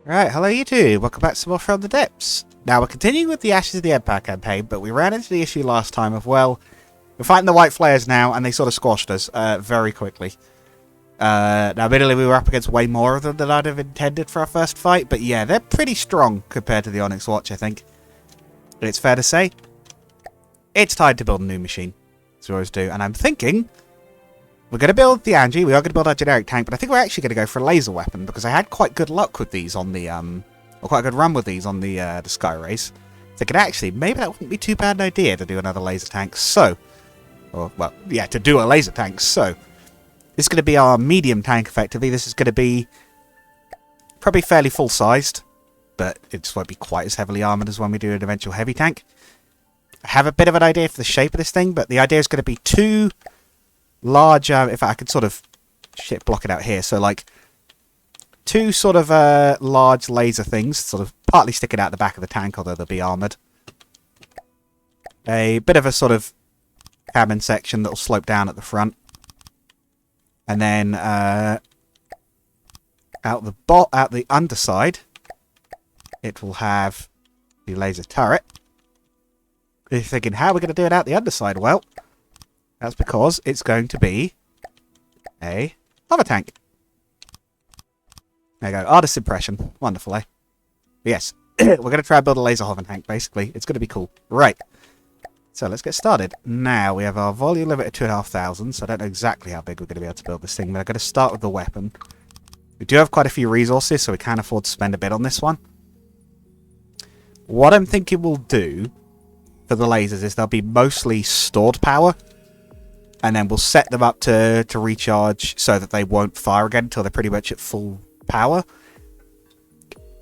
Right, hello YouTube, welcome back to more From the Depths. Now we're continuing with the Ashes of the Empire campaign, but we ran into the issue last time of, well, we're fighting the white flares now, and they sort of squashed us very quickly. Now admittedly we were up against way more of them than I'd have intended for our first fight, but yeah, they're pretty strong compared to the Onyx Watch, I think. And it's fair to say, it's time to build a new machine, as we always do, and I'm thinking we're going to build the Angie, we are going to build our generic tank, but I think we're actually going to go for a laser weapon, because I had quite good luck with these on the, or quite a good run with these on the Sky Race. Thinking actually, maybe that wouldn't be too bad an idea to do another laser tank, so, or, well, yeah, to do a laser tank, so, this is going to be our medium tank, effectively. This is going to be probably fairly full-sized, but it just won't be quite as heavily armoured as when we do an eventual heavy tank. I have a bit of an idea for the shape of this thing, but the idea is going to be two large, in fact I could sort of block it out here, so like two sort of large laser things, sort of partly sticking out the back of the tank, although they'll be armoured. A bit of a sort of cabin section that'll slope down at the front, and then out the underside it will have the laser turret. If you're thinking, how are we going to do it out the underside? Well, that's because it's going to be a Hovertank. There you go. Artist impression. Wonderful, eh? But yes, we're going to try and build a laser Hovertank, basically. It's going to be cool. Right. So let's get started. Now, we have our volume limit at 2,500, so I don't know exactly how big we're going to be able to build this thing, but I'm going to start with the weapon. We do have quite a few resources, so we can afford to spend a bit on this one. What I'm thinking we'll do for the lasers is they'll be mostly stored power, and then we'll set them up to recharge so that they won't fire again until they're pretty much at full power.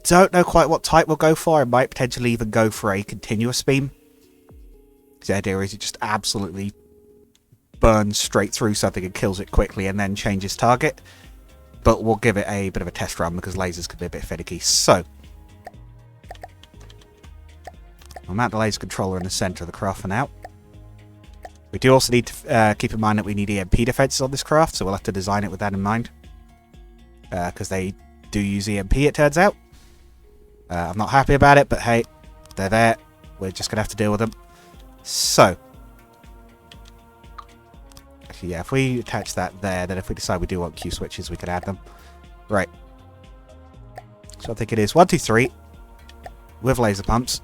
Don't know quite what type we'll go for. I might potentially even go for a continuous beam. The idea is it just absolutely burns straight through something and kills it quickly and then changes target. But we'll give it a bit of a test run because lasers can be a bit finicky. So, I'll mount the laser controller in the centre of the craft for now. We do also need to keep in mind that we need EMP defences on this craft, so we'll have to design it with that in mind. Because they do use EMP, it turns out. I'm not happy about it, but hey, they're there. We're just going to have to deal with them. So, actually, yeah, if we attach that there, then if we decide we do want Q switches, we can add them. Right. So I think it is 1, 2, 3 with laser pumps.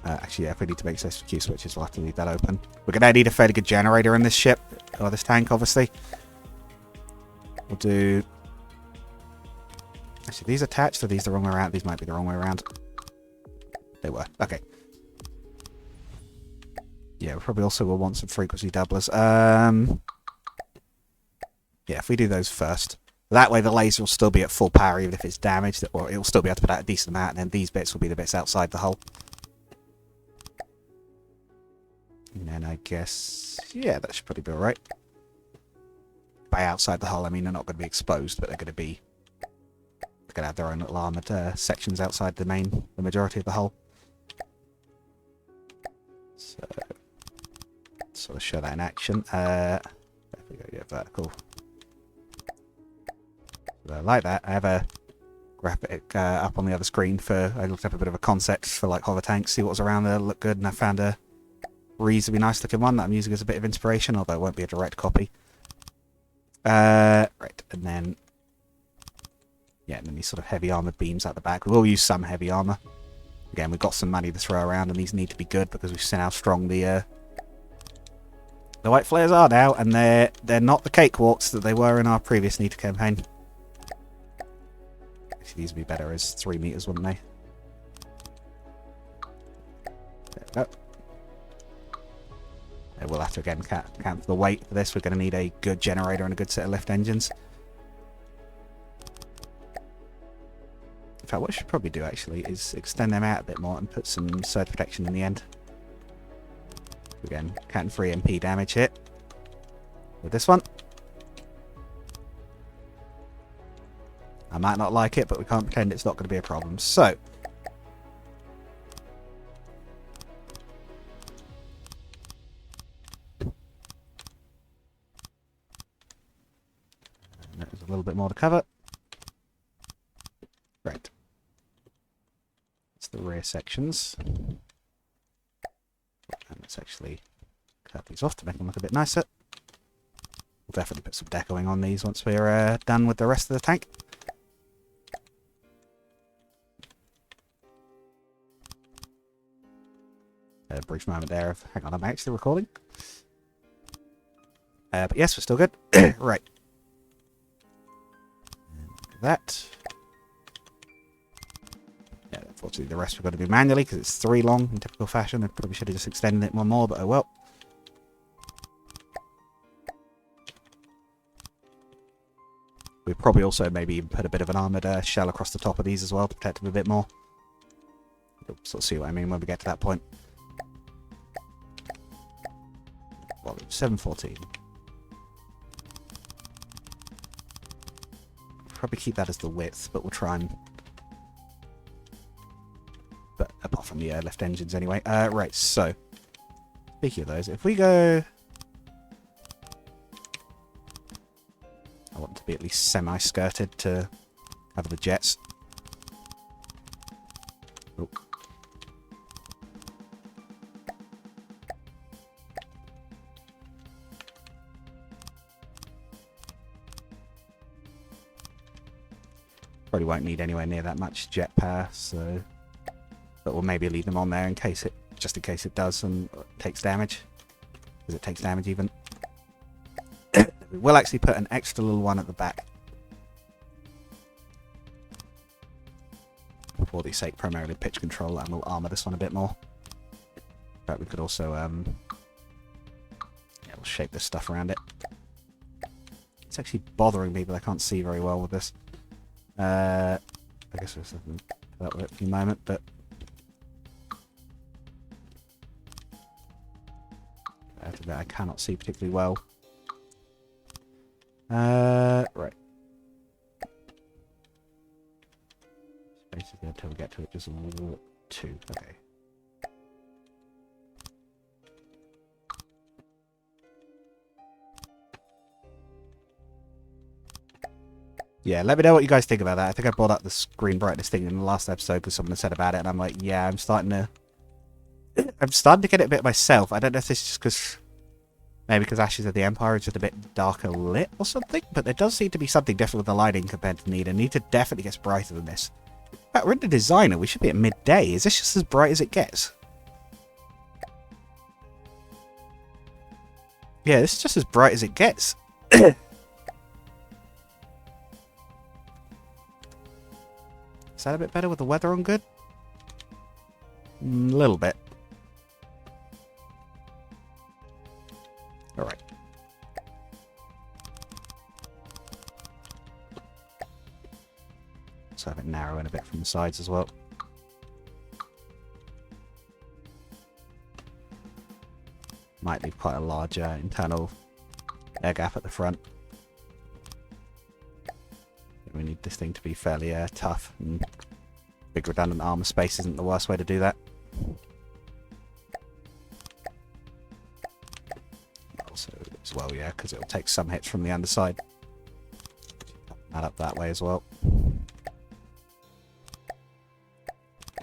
Actually, yeah, if we need to make space for Q switches, we'll have to leave that open. We're going to need a fairly good generator in this ship, or this tank, obviously. We'll do... Actually, these attached, or these the wrong way around? These might be the wrong way around. They were. Okay. Yeah, we probably also will want some frequency doublers. Yeah, if we do those first. That way the laser will still be at full power, even if it's damaged, or it'll still be able to put out a decent amount, and then these bits will be the bits outside the hull. And then I guess, yeah, that should probably be alright. By outside the hull, I mean they're not going to be exposed, but they're going to have their own little armoured sections outside the majority of the hull. So, sort of show that in action. There we go, yeah, vertical. So like that, I have a graphic up on the other screen for, I looked up a bit of a concept for like Hovertank, see what was around there, looked good, and I found a reasonably nice looking one that I'm using as a bit of inspiration, although it won't be a direct copy. Right, and then yeah, and then these sort of heavy armoured beams at the back. We will use some heavy armour. Again, we've got some money to throw around, and these need to be good because we've seen how strong the white flares are now, and they're not the cakewalks that they were in our previous NETA campaign. Actually, these would be better as 3 meters, wouldn't they? There we go. We'll have to again count for the weight for this. We're going to need a good generator and a good set of lift engines. In fact, what I should probably do actually is extend them out a bit more and put some surge protection in the end. Again, counting for EMP damage here. With this one. I might not like it, but we can't pretend it's not going to be a problem. So, a little bit more to cover. Right. That's the rear sections. And let's actually cut these off to make them look a bit nicer. We'll definitely put some decoing on these once we're done with the rest of the tank. A brief moment there of, hang on, I'm actually recording. But yes, we're still good. Right. That. Yeah, unfortunately the rest we've got to do manually because it's 3 long in typical fashion. I probably should have just extended it one more, but oh well. We'd probably also maybe even put a bit of an armoured shell across the top of these as well to protect them a bit more. You'll sort of see what I mean when we get to that point. Volume 714. Probably keep that as the width, but we'll try and... But apart from the lift engines anyway. Right, so... Speaking of those, if we go... I want to be at least semi-skirted to cover the jets. Oh. Probably won't need anywhere near that much jet power, so... But we'll maybe leave them on there in case it... Just in case it does and takes damage. Because it takes damage even. We will actually put an extra little one at the back. For the sake primarily of pitch control, and we'll armour this one a bit more. But we could also, yeah, we'll shape this stuff around it. It's actually bothering me that I can't see very well with this. I guess we'll have to put that with it for a moment, but... After that I cannot see particularly well. Right. Basically until we get to it, just walk 2. Okay. Yeah, let me know what you guys think about that. I think I brought up the screen brightness thing in the last episode because someone had said about it, and I'm like, yeah, I'm starting to get it a bit myself. I don't know if this is just because... Maybe because Ashes of the Empire is just a bit darker lit or something, but there does seem to be something different with the lighting compared to Nita. Nita definitely gets brighter than this. In fact, we're in the designer. We should be at midday. Is this just as bright as it gets? Yeah, this is just as bright as it gets. Is that a bit better with the weather on good? A little bit. Alright. Let's have it narrow in a bit from the sides as well. Might leave quite a large internal air gap at the front. We need this thing to be fairly tough, and big redundant armor space isn't the worst way to do that. Also, as well, yeah, because it'll take some hits from the underside. That up that way as well.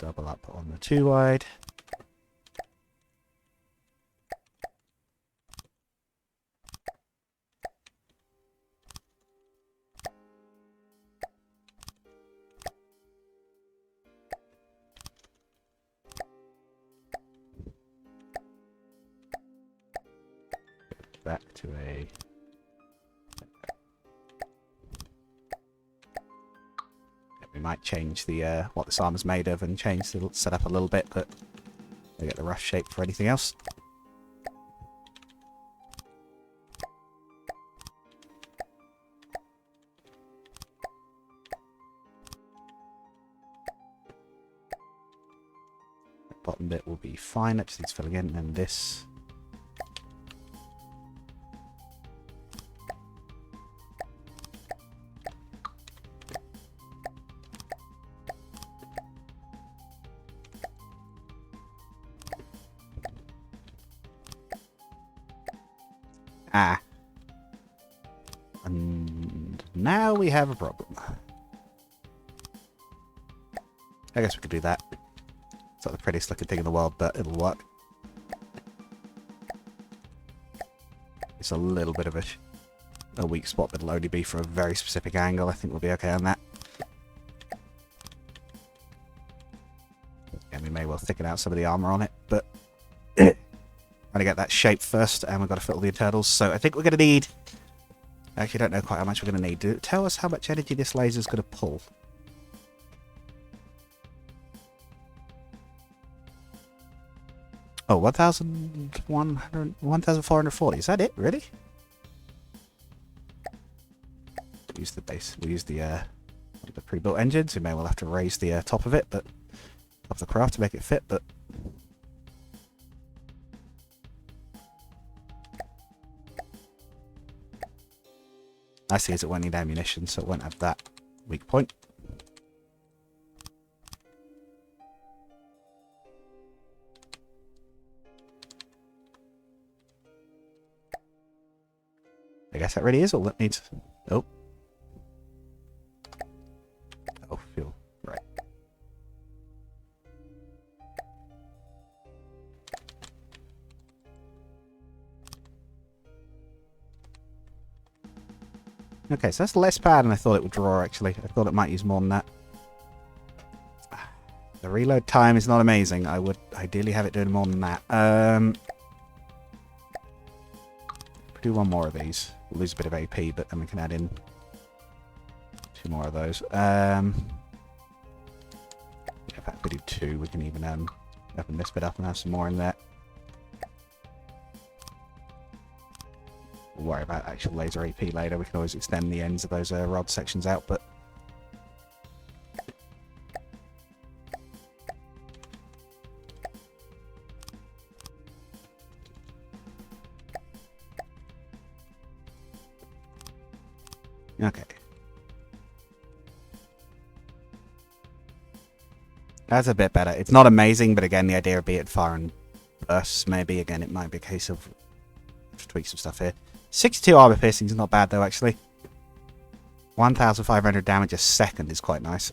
Double up on the 2 wide. Back to a... We might change the what this armor's made of and change the setup a little bit, but we'll get the rough shape for anything else. The bottom bit will be fine, that just needs filling in, and then this. And Now we have a problem. I guess we could do that. It's not the prettiest looking thing in the world, but it'll work. It's a little bit of a weak spot, but it'll only be for a very specific angle. I think we'll be okay on that. And we may well thicken out some of the armor on it, but trying to get that shape first, and we've got to fit all the internals. So I think we're going to need... I actually don't know quite how much we're going to need. Do tell us how much energy this laser is going to pull. Oh, 1,440. Is that it? Really? Use the base. We'll use the pre-built engines. We may well have to raise the top of it, but of the craft to make it fit. But I see is it won't need ammunition, so it won't have that weak point. I guess that really is all it needs. Oh. Oh, fuel. Right. Okay, so that's less power than I thought it would draw, actually. I thought it might use more than that. The reload time is not amazing. I would ideally have it doing more than that. Do one more of these. We'll lose a bit of AP, but then we can add in 2 more of those. Yeah, in fact, if we do 2, we can even open this bit up and have some more in there. We'll worry about actual laser AP later. We can always extend the ends of those rod sections out, but... Okay. That's a bit better. It's not amazing, but again, the idea of be it fire and bursts, maybe. Again, it might be a case of just tweak some stuff here. 62 armor piercing is not bad, though, actually. 1,500 damage a second is quite nice.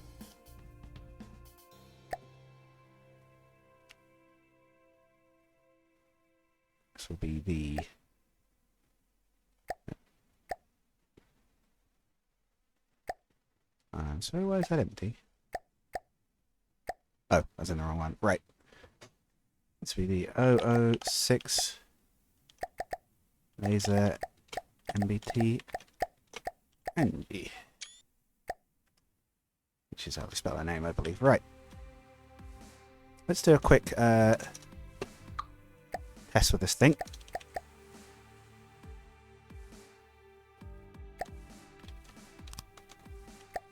This will be the... so why is that empty? Oh, I was in the wrong one. Right. This will be the 006 laser MBT NG. Which is how we spell their name, I believe. Right. Let's do a quick test with this thing.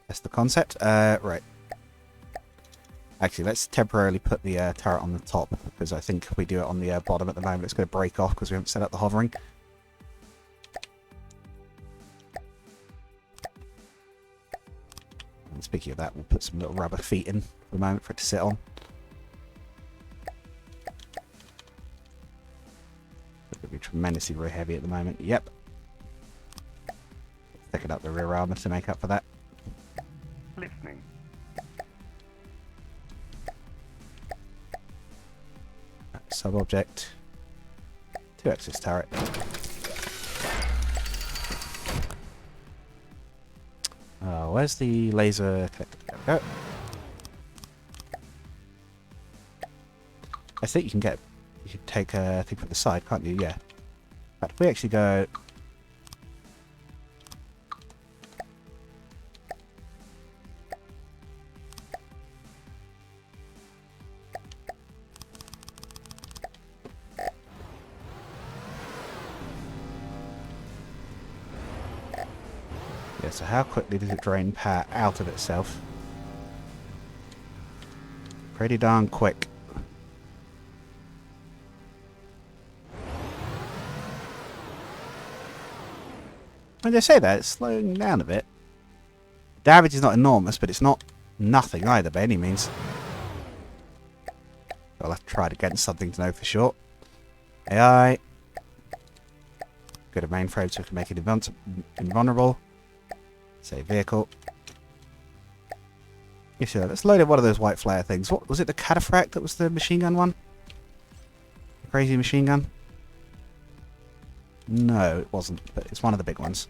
That's the concept. Right. Actually, let's temporarily put the turret on the top, because I think if we do it on the bottom at the moment, it's going to break off because we haven't set up the hovering. And speaking of that, we'll put some little rubber feet in for the moment for it to sit on. It's going to be tremendously very heavy at the moment. Yep. Thicken up the rear armor to make up for that. Listening. Sub-object. 2-axis turret. Where's the laser connector? There we go. I think you can take a thing from the side, can't you? Yeah. But if we actually go... So how quickly does it drain power out of itself? Pretty darn quick. When they say that, it's slowing down a bit. Damage is not enormous, but it's not nothing either by any means. I'll have to try it against something to know for sure. AI. Go to mainframe so we can make it invulnerable. Say vehicle. Yeah, sure. Let's load in one of those white flare things. What was it? The cataphract that was the machine gun one? The crazy machine gun? No, it wasn't. But it's one of the big ones.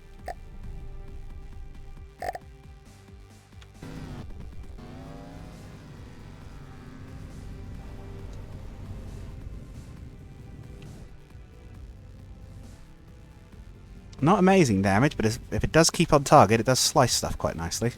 Not amazing damage, but if it does keep on target, it does slice stuff quite nicely.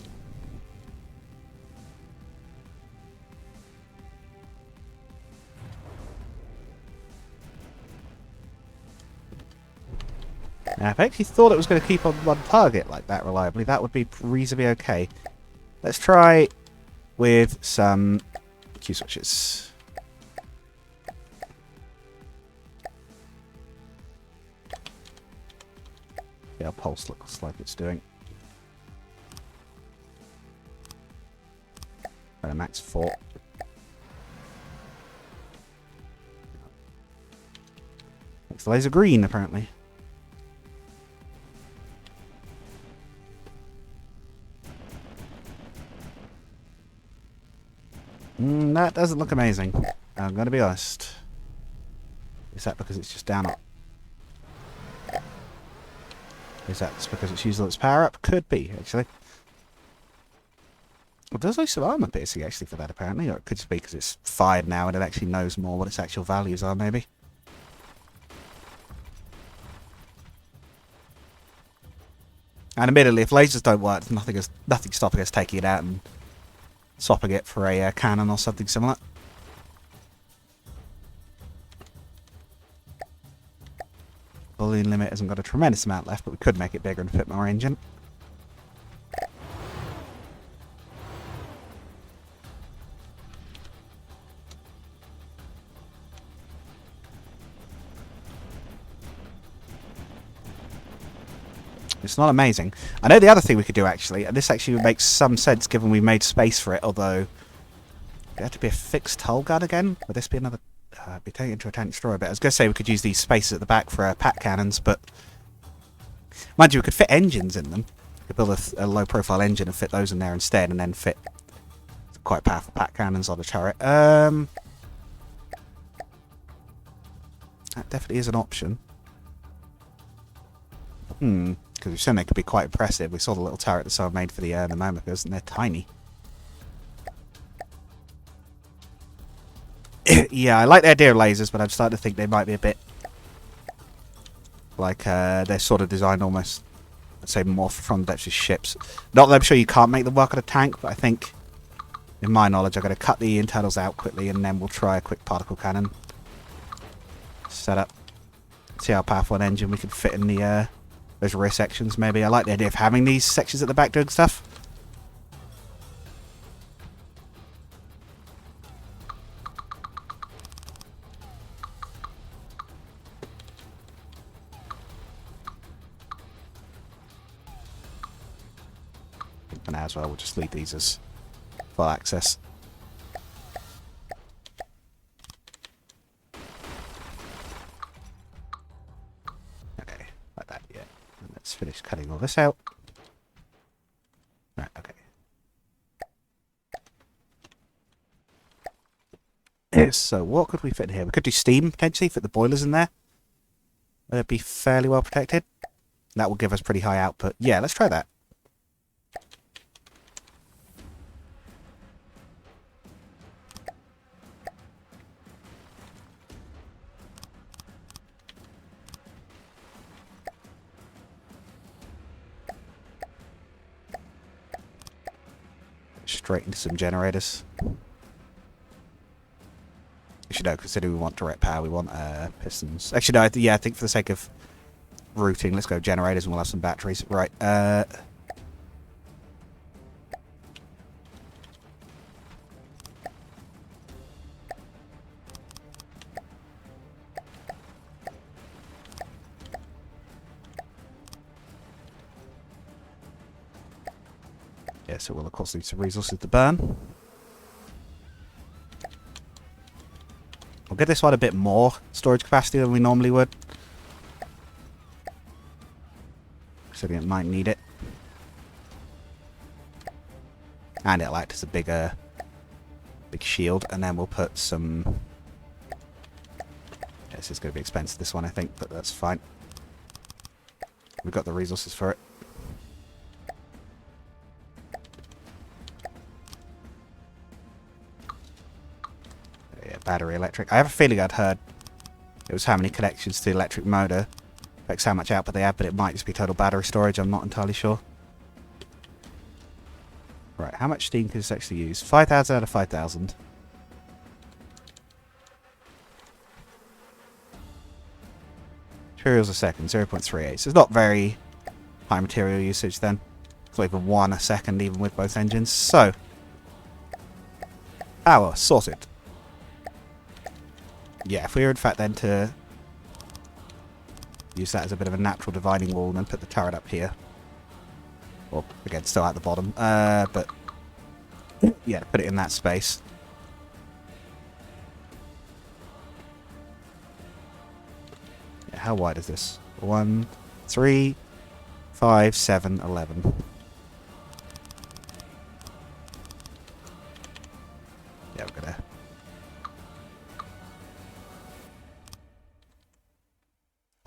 Now, if I actually thought it was going to keep on one target like that reliably, that would be reasonably okay. Let's try with some Q switches. Yeah, pulse looks like it's doing. And a max 4. Makes the laser green, apparently. That doesn't look amazing. I'm going to be honest. Is that because it's just down up? Is that just because it's used all its power up? Could be, actually. Well, there's like some armor piercing actually for that, apparently. Or it could just be because it's fired now and it actually knows more what its actual values are, maybe. And admittedly, if lasers don't work, there's nothing stopping us taking it out and swapping it for a cannon or something similar. Balloon limit hasn't got a tremendous amount left, but we could make it bigger and fit more engine. It's not amazing. I know the other thing we could do, actually, and this actually makes some sense given we made space for it, although it had to be a fixed hull gun again. Would this be another... be taken into a tank destroyer bit. I was going to say we could use these spaces at the back for pack cannons, but... Mind you, we could fit engines in them. We could build a low-profile engine and fit those in there instead, and then fit quite powerful pack cannons on a turret. That definitely is an option. Because we've seen they could be quite impressive. We saw the little turret that someone made for the Mammothers, and they're tiny. Yeah, I like the idea of lasers, but I'm starting to think they might be a bit... like, they're sort of designed almost, I'd say, more from the depths of ships. Not that I'm sure you can't make them work on a tank, but I think, in my knowledge, I'm going to cut the internals out quickly, and then we'll try a quick particle cannon. Set up. See how powerful an engine we can fit in the... those rear sections, maybe. I like the idea of having these sections at the back doing stuff. For now as well, we'll just leave these as full access. Okay, like that, yeah. Let's finish cutting all this out. Right, okay. So what could we fit in here? We could do steam, potentially, fit the boilers in there. They'd be fairly well protected. That will give us pretty high output. Yeah, let's try that. Straight into some generators. Actually, no, considering we want direct power, we want pistons. Actually, no, yeah, I think for the sake of routing, let's go generators and we'll have some batteries. Right, yeah, so we'll of course need some resources to burn. We'll get this one a bit more storage capacity than we normally would. So it might need it. And it'll act as a big shield. And then we'll put some... This is going to be expensive, this one, I think, but that's fine. We've got the resources for it. Yeah, battery electric. I have a feeling I'd heard it was how many connections to the electric motor affects how much output they have, but it might just be total battery storage. I'm not entirely sure. Right, how much steam can this actually use? 5,000 out of 5,000. Materials a second, 0.38. So it's not very high material usage then. It's not even 1 a second, even with both engines. So, power sorted. Yeah, if we were in fact then to use that as a bit of a natural dividing wall and then put the turret up here. Well, again, still at the bottom. But, yeah, put it in that space. Yeah, how wide is this? 1, 3, 5, 7, 11. Yeah, we're gonna...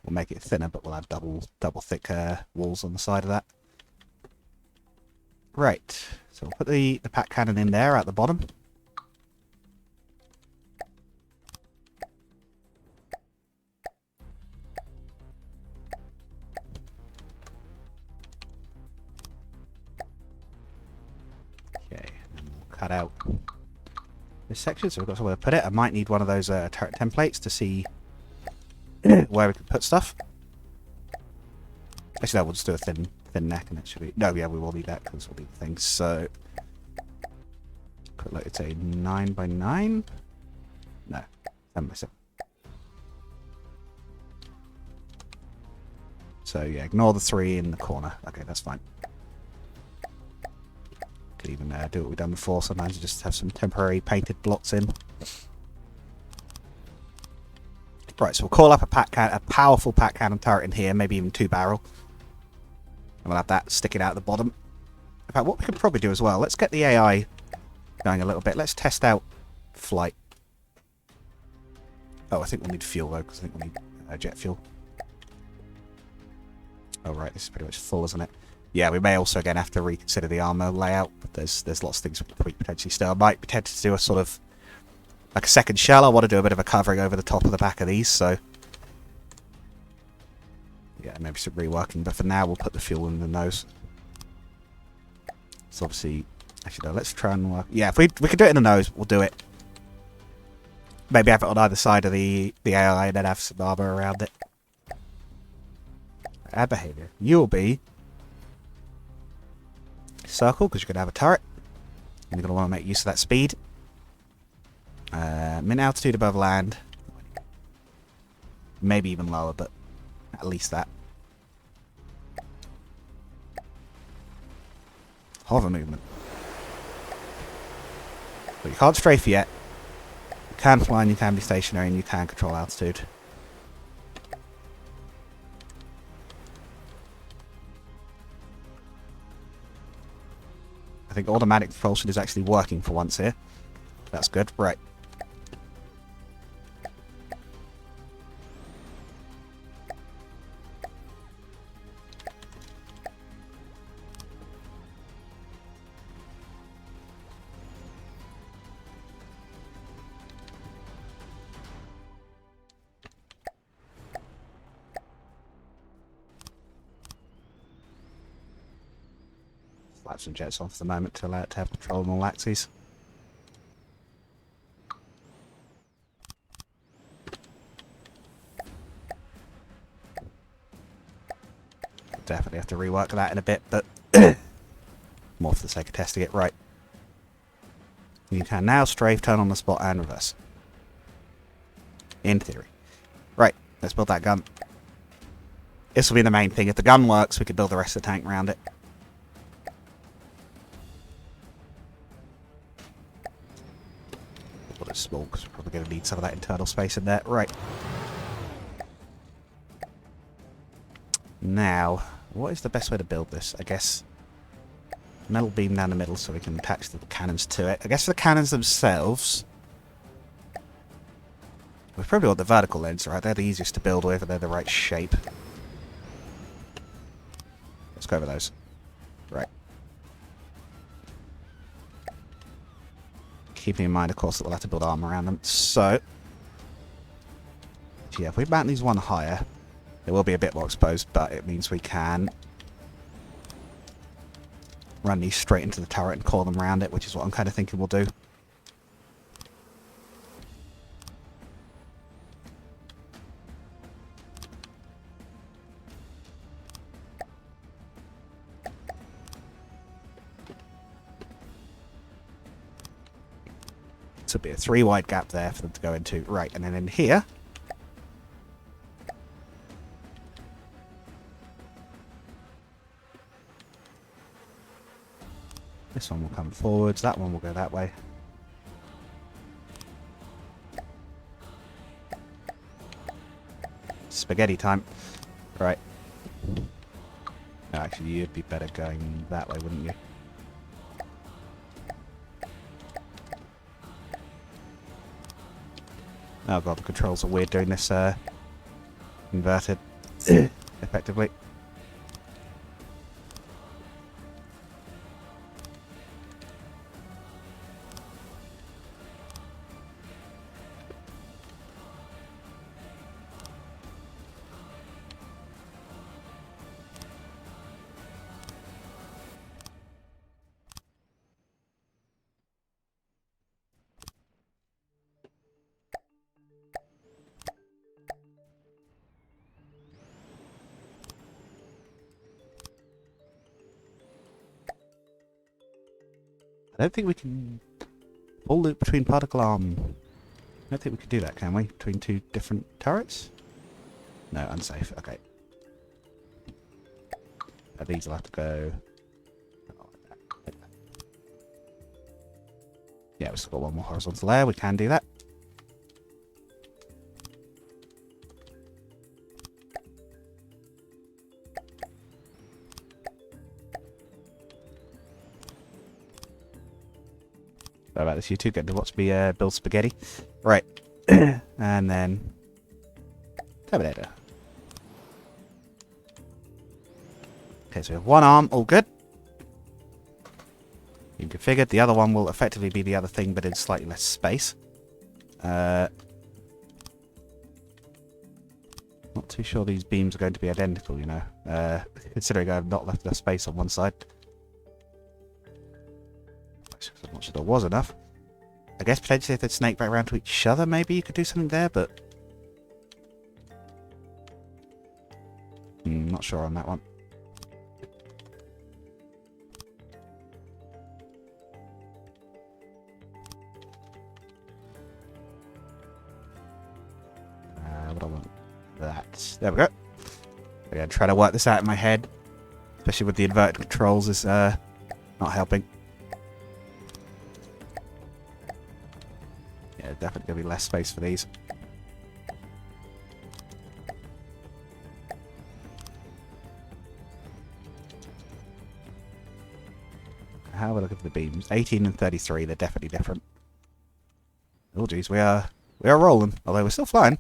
We'll make it thinner, but we'll have double thick walls on the side of that. Right, so we'll put the pack cannon in there at the bottom. Okay, and we'll cut out this section so we've got somewhere to put it. I might need one of those turret templates to see where we can put stuff. Actually, no, we'll just do a thin neck and it should be... No, yeah, we will need that because we'll need things. So, look, it's a 9 by 9. No, 7 by 7. So, yeah, ignore the 3 in the corner. Okay, that's fine. Could even do what we've done before. Sometimes you just have some temporary painted blocks in. Right, so we'll call up a powerful pack cannon turret in here, maybe even 2-barrel. And we'll have that sticking out at the bottom. In fact, what we could probably do as well, let's get the AI going a little bit. Let's test out flight. Oh, I think we'll need fuel, though, because I think we'll need jet fuel. Oh, right, this is pretty much full, isn't it? Yeah, we may also, again, have to reconsider the armor layout, but there's lots of things we could potentially still. I might be tempted to do a sort of... like a second shell. I want to do a bit of a covering over the top of the back of these, so... yeah, maybe some reworking, but for now we'll put the fuel in the nose. So obviously... actually, no, let's try and work... yeah, if we can do it in the nose, we'll do it. Maybe have it on either side of the AI and then have some armor around it. Add behavior. You'll be... circle, because you're going to have a turret. And you're going to want to make use of that speed. Min altitude above land. Maybe even lower, but at least that. Hover movement. But you can't strafe yet. You can fly and you can be stationary and you can control altitude. I think automatic propulsion is actually working for once here. That's good. Right. Slap some jets on for the moment to allow it to have control on all axes. Definitely have to rework that in a bit, but more for the sake of testing it. Right. You can now strafe, turn on the spot, and reverse. In theory. Right, let's build that gun. This will be the main thing. If the gun works, we can build the rest of the tank around it. Well, it's small, because we're probably going to need some of that internal space in there. Right. Now, what is the best way to build this? I guess Metal beam down the middle so we can attach the cannons to it. I guess for the cannons themselves, we probably want the vertical lens, right? They're the easiest to build with and they're the right shape. Let's go over those. Right. Keeping in mind, of course, that we'll have to build armor around them. So, yeah, if we mount these one higher, it will be a bit more exposed, but it means we can run these straight into the turret and core them around it, which is what I'm kind of thinking we'll do. This would be a 3 wide gap there for them to go into. Right, and then in here, this one will come forwards, that one will go that way. Spaghetti time. Right. No, actually, you'd be better going that way, wouldn't you? Oh god, the controls are weird doing this inverted effectively. I don't think we can full loop between particle arm. I don't think we can do that, can we? Between 2 different turrets? No, unsafe. Okay. These will have to go. Yeah, we've still got one more horizontal layer. We can do that. Sorry about this, you two get to watch me build spaghetti. Right. And then Terminator. Okay, so we have one arm, all good. You configured. The other one will effectively be the other thing, but in slightly less space. Not too sure these beams are going to be identical, you know. Considering I've not left enough space on one side. I'm not sure there was enough. I guess potentially if they'd snake back around to each other, maybe you could do something there, but not sure on that one. What I want? That. There we go. Again, trying to work this out in my head, especially with the inverted controls, is not helping. Yeah, definitely going to be less space for these. How are we looking for the beams? 18 and 33, they're definitely different. Oh geez, we are rolling, although we're still flying.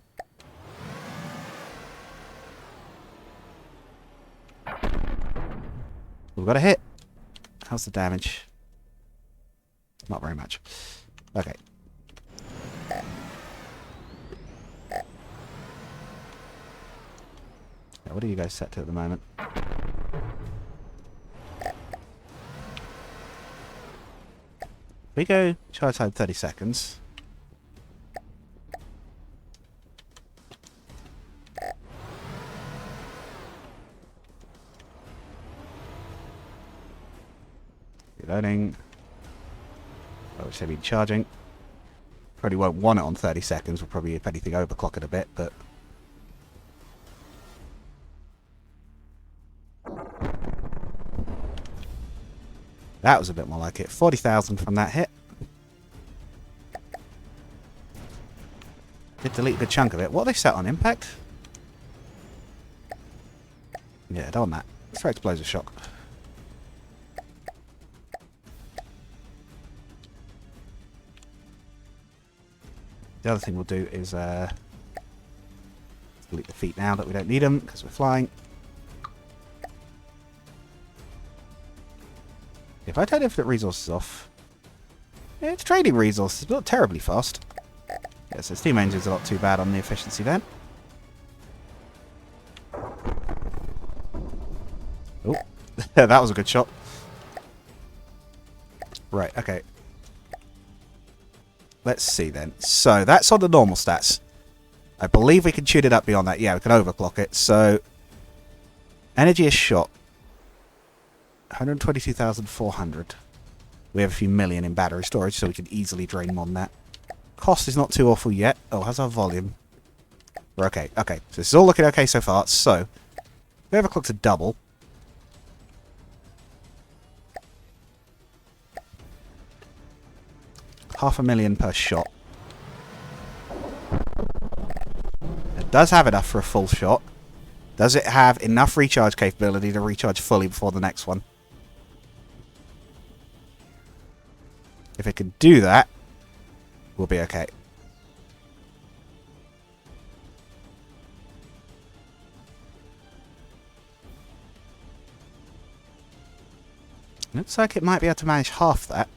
We've got a hit. How's the damage? Not very much. Okay. What are you guys set to at the moment? We go charge time 30 seconds. Reloading. Oh, should be charging. Probably won't want it on 30 seconds. We'll probably, if anything, overclock it a bit, but that was a bit more like it. 40,000 from that hit. Did delete a good chunk of it. What are they set on? Impact? Yeah, don't want that. Let's try explosive shock. The other thing we'll do is delete the feet now that we don't need them because we're flying. If I turn infinite resources off, yeah, it's trading resources, but not terribly fast. Yeah, so steam engines are not too bad on the efficiency then. Oh, that was a good shot. Right, okay. Let's see then. So, that's on the normal stats. I believe we can tune it up beyond that. Yeah, we can overclock it. So, energy is shot. 122,400. We have a few million in battery storage, so we can easily drain more than that. Cost is not too awful yet. Oh, how's our volume? We're okay. Okay, so this is all looking okay so far. So, we overclock to double. $500,000 per shot. It does have enough for a full shot. Does it have enough recharge capability to recharge fully before the next one? If it can do that, we'll be okay. Looks like it might be able to manage half that.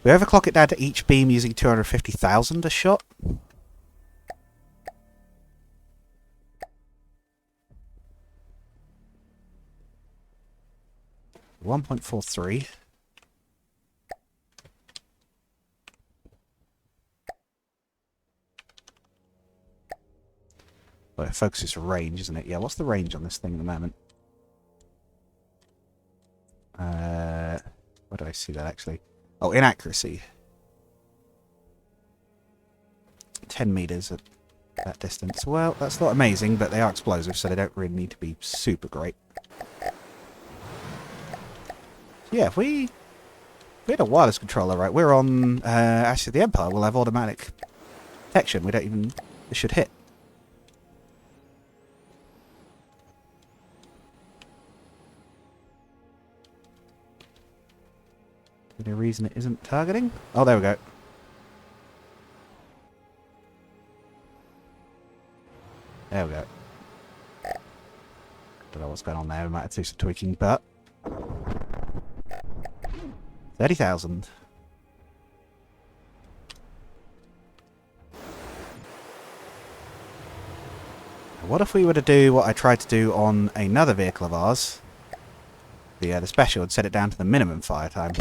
We overclock it down to each beam using 250,000 a shot. $1.43. Well, it focuses range, isn't it? Yeah, what's the range on this thing at the moment? Where do I see that actually? Oh, inaccuracy. 10 meters at that distance. Well, that's not amazing, but they are explosive, so they don't really need to be super great. Yeah, if we had a wireless controller, right? We're on actually the Empire. We'll have automatic detection. We don't even. It should hit. Any reason it isn't targeting? Oh, there we go. There we go. Don't know what's going on there. We might have to do some tweaking, but 30,000. What if we were to do what I tried to do on another vehicle of ours? The special, and set it down to the minimum fire time.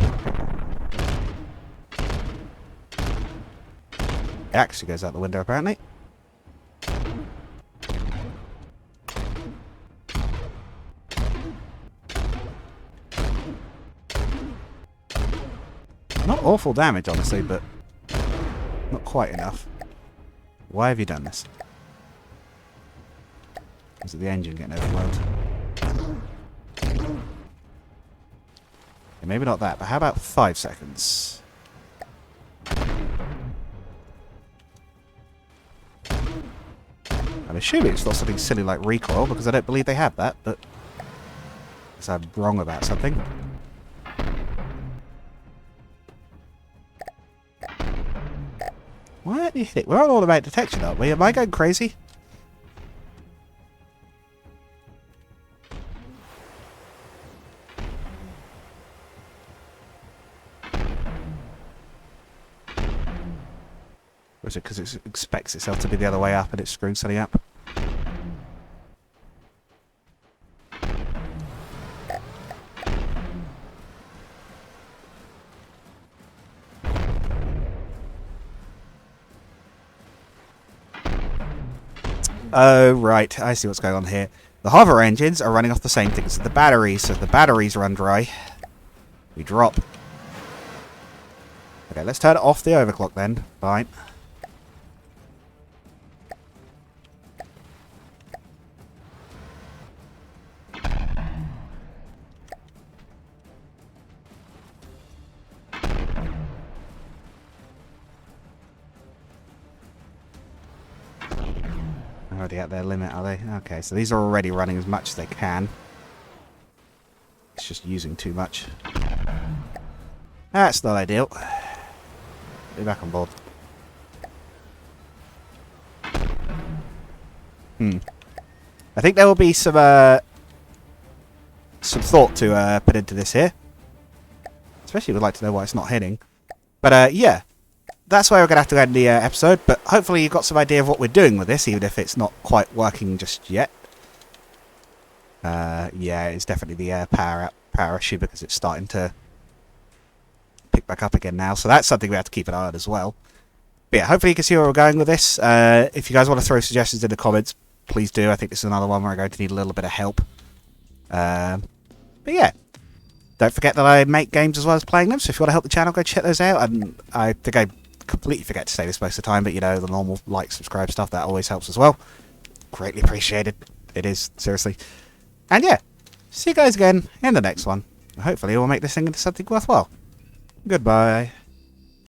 It actually goes out the window, apparently. Not awful damage, honestly, but not quite enough. Why have you done this? Is it the engine getting overwhelmed? Yeah, maybe not that, but how about 5 seconds? I'm assuming it's not something silly like recoil, because I don't believe they have that, but I guess I'm wrong about something. Why don't you hit it? We're on automatic detection, aren't we? Am I going crazy? Or is it because it expects itself to be the other way up and it's screwing something up? Oh, right. I see what's going on here. The hover engines are running off the same thing as the batteries, so if the batteries run dry, we drop. Okay, let's turn off the overclock then. Fine. Already at their limit, are they? Okay, so these are already running as much as they can. It's just using too much. That's not ideal. Be back on board. I think there will be some thought to put into this here. Especially would like to know why it's not hitting. But yeah, that's where we're going to have to end the episode. But hopefully you've got some idea of what we're doing with this, even if it's not quite working just yet. Yeah, it's definitely the power issue because it's starting to pick back up again now. So that's something we have to keep an eye on as well. But yeah, hopefully you can see where we're going with this. If you guys want to throw suggestions in the comments, please do. I think this is another one where I'm going to need a little bit of help. But yeah, don't forget that I make games as well as playing them. So if you want to help the channel, go check those out. And I think I completely forget to say this most of the time, but you know, the normal like, subscribe stuff, that always helps as well. Greatly appreciated. It is, seriously. And yeah, see you guys again in the next one. Hopefully we'll make this thing into something worthwhile. Goodbye.